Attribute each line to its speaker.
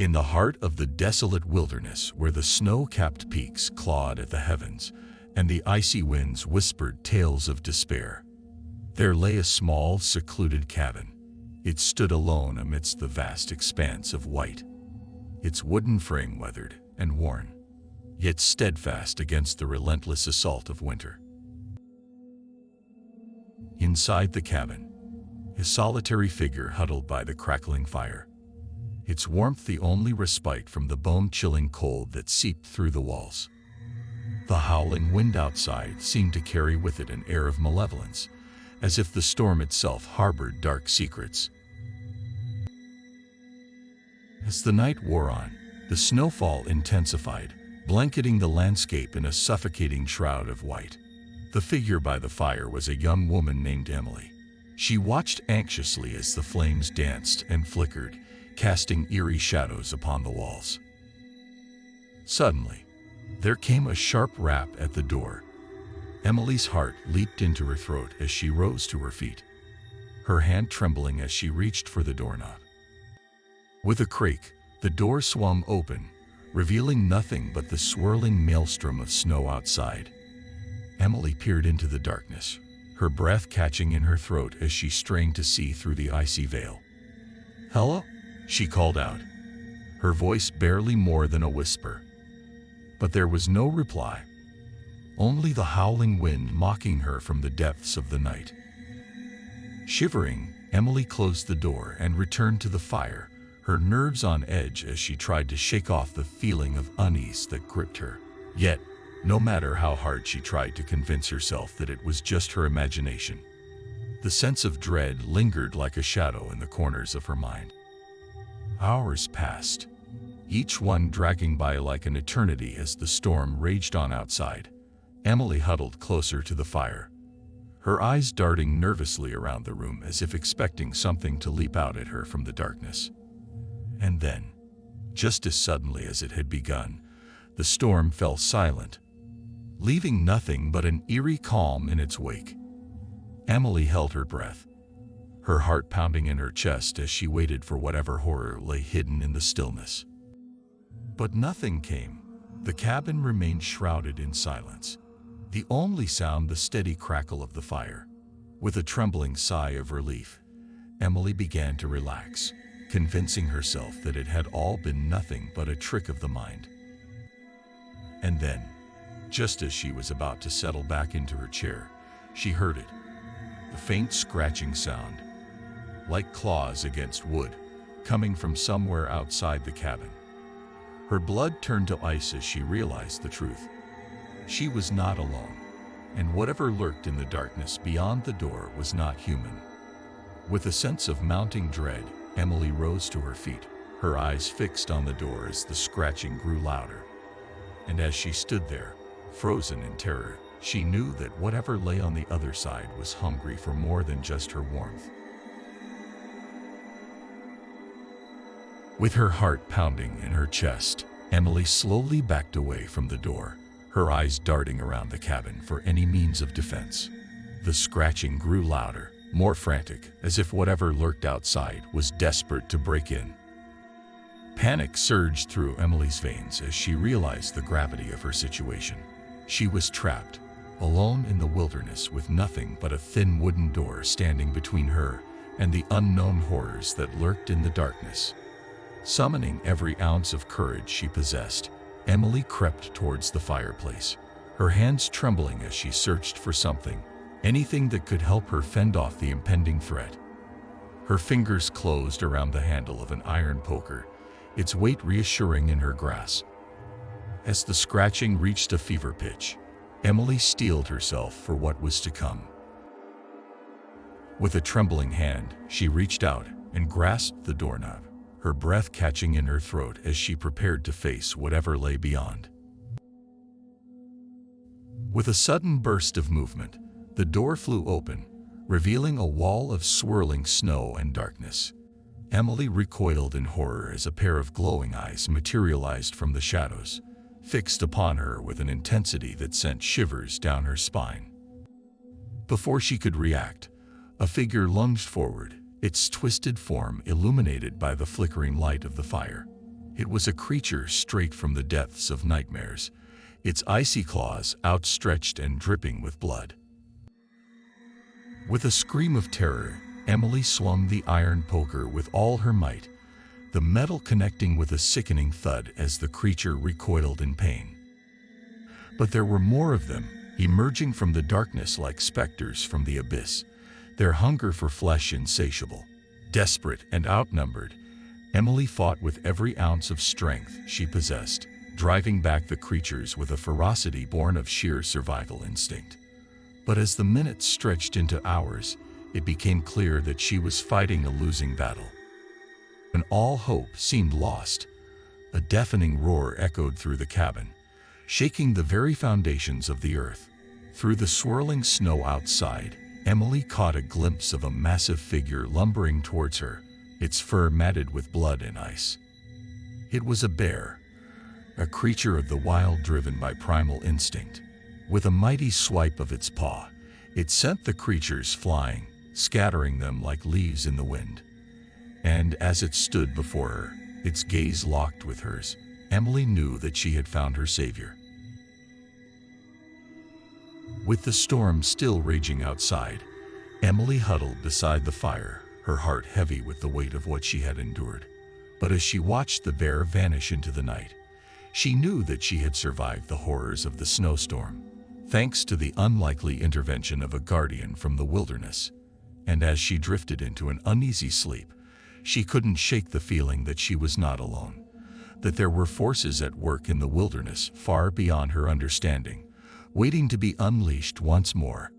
Speaker 1: In the heart of the desolate wilderness where the snow-capped peaks clawed at the heavens and the icy winds whispered tales of despair, there lay a small, secluded cabin. It stood alone amidst the vast expanse of white, its wooden frame weathered and worn, yet steadfast against the relentless assault of winter. Inside the cabin, a solitary figure huddled by the crackling fire, its warmth the only respite from the bone-chilling cold that seeped through the walls. The howling wind outside seemed to carry with it an air of malevolence, as if the storm itself harbored dark secrets. As the night wore on, the snowfall intensified, blanketing the landscape in a suffocating shroud of white. The figure by the fire was a young woman named Emily. She watched anxiously as the flames danced and flickered, casting eerie shadows upon the walls. Suddenly, there came a sharp rap at the door. Emily's heart leaped into her throat as she rose to her feet, her hand trembling as she reached for the doorknob. With a creak, the door swung open, revealing nothing but the swirling maelstrom of snow outside. Emily peered into the darkness, her breath catching in her throat as she strained to see through the icy veil. "Hello?" she called out, her voice barely more than a whisper. But there was no reply, only the howling wind mocking her from the depths of the night. Shivering, Emily closed the door and returned to the fire, her nerves on edge as she tried to shake off the feeling of unease that gripped her. Yet, no matter how hard she tried to convince herself that it was just her imagination, the sense of dread lingered like a shadow in the corners of her mind. Hours passed, each one dragging by like an eternity as the storm raged on outside. Emily huddled closer to the fire, her eyes darting nervously around the room as if expecting something to leap out at her from the darkness. And then, just as suddenly as it had begun, the storm fell silent, leaving nothing but an eerie calm in its wake. Emily held her breath, her heart pounding in her chest as she waited for whatever horror lay hidden in the stillness. But nothing came. The cabin remained shrouded in silence, the only sound the steady crackle of the fire. With a trembling sigh of relief, Emily began to relax, convincing herself that it had all been nothing but a trick of the mind. And then, just as she was about to settle back into her chair, she heard it, a faint scratching sound, like claws against wood, coming from somewhere outside the cabin. Her blood turned to ice as she realized the truth. She was not alone, and whatever lurked in the darkness beyond the door was not human. With a sense of mounting dread, Emily rose to her feet, her eyes fixed on the door as the scratching grew louder. And as she stood there, frozen in terror, she knew that whatever lay on the other side was hungry for more than just her warmth. With her heart pounding in her chest, Emily slowly backed away from the door, her eyes darting around the cabin for any means of defense. The scratching grew louder, more frantic, as if whatever lurked outside was desperate to break in. Panic surged through Emily's veins as she realized the gravity of her situation. She was trapped, alone in the wilderness with nothing but a thin wooden door standing between her and the unknown horrors that lurked in the darkness. Summoning every ounce of courage she possessed, Emily crept towards the fireplace, her hands trembling as she searched for something, anything that could help her fend off the impending threat. Her fingers closed around the handle of an iron poker, its weight reassuring in her grasp. As the scratching reached a fever pitch, Emily steeled herself for what was to come. With a trembling hand, she reached out and grasped the doorknob, her breath catching in her throat as she prepared to face whatever lay beyond. With a sudden burst of movement, the door flew open, revealing a wall of swirling snow and darkness. Emily recoiled in horror as a pair of glowing eyes materialized from the shadows, fixed upon her with an intensity that sent shivers down her spine. Before she could react, a figure lunged forward, its twisted form illuminated by the flickering light of the fire. It was a creature straight from the depths of nightmares, its icy claws outstretched and dripping with blood. With a scream of terror, Emily swung the iron poker with all her might, the metal connecting with a sickening thud as the creature recoiled in pain. But there were more of them, emerging from the darkness like specters from the abyss, their hunger for flesh insatiable. Desperate and outnumbered, Emily fought with every ounce of strength she possessed, driving back the creatures with a ferocity born of sheer survival instinct. But as the minutes stretched into hours, it became clear that she was fighting a losing battle. When all hope seemed lost, a deafening roar echoed through the cabin, shaking the very foundations of the earth. Through the swirling snow outside, Emily caught a glimpse of a massive figure lumbering towards her, its fur matted with blood and ice. It was a bear, a creature of the wild driven by primal instinct. With a mighty swipe of its paw, it sent the creatures flying, scattering them like leaves in the wind. And as it stood before her, its gaze locked with hers, Emily knew that she had found her savior. With the storm still raging outside, Emily huddled beside the fire, her heart heavy with the weight of what she had endured. But as she watched the bear vanish into the night, she knew that she had survived the horrors of the snowstorm, thanks to the unlikely intervention of a guardian from the wilderness. And as she drifted into an uneasy sleep, she couldn't shake the feeling that she was not alone, that there were forces at work in the wilderness far beyond her understanding, waiting to be unleashed once more.